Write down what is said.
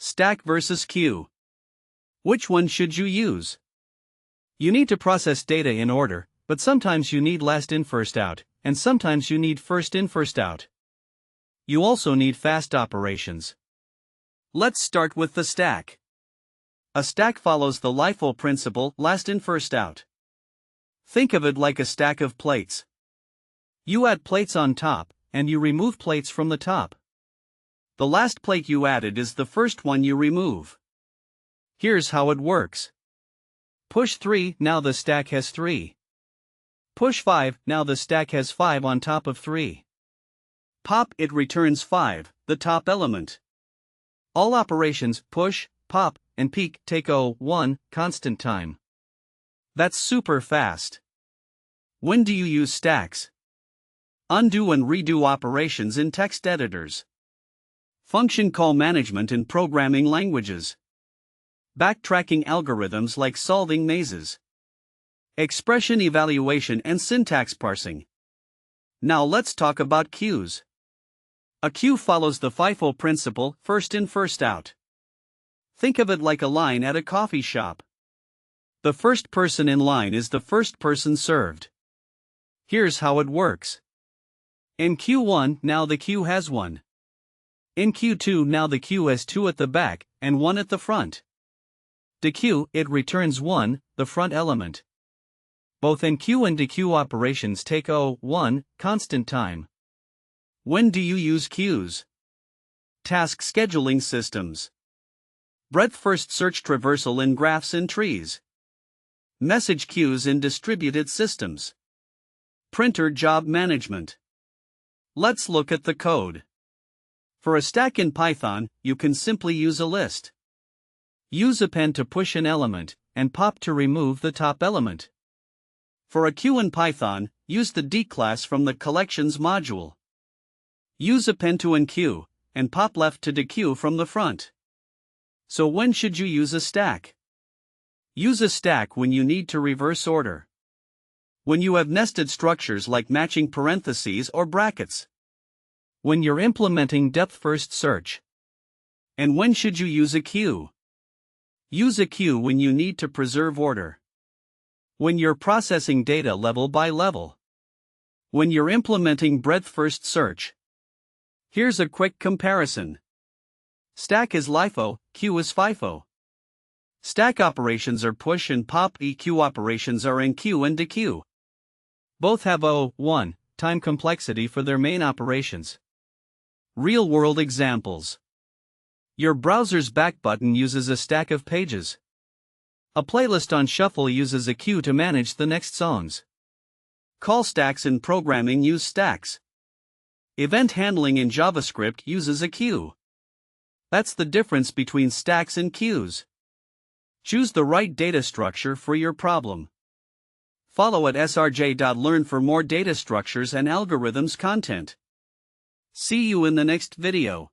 Stack versus queue. Which one should you use? You need to process data in order, but sometimes you need last in first out, and sometimes you need first in first out. You also need fast operations. Let's start with the stack. A stack follows the LIFO principle, last in first out. Think of it like a stack of plates. You add plates on top, and you remove plates from the top. The last plate you added is the first one you remove. Here's how it works. Push 3, now the stack has 3. Push 5, now the stack has 5 on top of 3. Pop, it returns 5, the top element. All operations, push, pop, and peek, take 1 constant time. That's super fast. When do you use stacks? Undo and redo operations in text editors. Function call management in programming languages. Backtracking algorithms like solving mazes. Expression evaluation and syntax parsing. Now let's talk about queues. A queue follows the FIFO principle, first in first out. Think of it like a line at a coffee shop. The first person in line is the first person served. Here's how it works. In Q1, now the queue has 1. In Q2, now the queue has 2 at the back, and 1 at the front. Dequeue, it returns 1, the front element. Both enqueue and dequeue operations take 1 constant time. When do you use queues? Task scheduling systems. Breadth first search traversal in graphs and trees. Message queues in distributed systems. Printer job management. Let's look at the code. For a stack in Python, you can simply use a list. Use append to push an element, and pop to remove the top element. For a queue in Python, use the D class from the collections module. Use append to enqueue, and pop left to dequeue from the front. So when should you use a stack? Use a stack when you need to reverse order. When you have nested structures like matching parentheses or brackets. When you're implementing depth-first search. And when should you use a queue? Use a queue when you need to preserve order. When you're processing data level by level. When you're implementing breadth-first search. Here's a quick comparison. Stack is LIFO, queue is FIFO. Stack operations are push and pop, queue operations are enqueue and dequeue. Both have 1 time complexity for their main operations. Real-world examples. Your browser's back button uses a stack of pages. A playlist on shuffle uses a queue to manage the next songs. Call stacks in programming use stacks. Event handling in JavaScript uses a queue. That's the difference between stacks and queues. Choose the right data structure for your problem. Follow at srj.learn for more data structures and algorithms content. See you in the next video.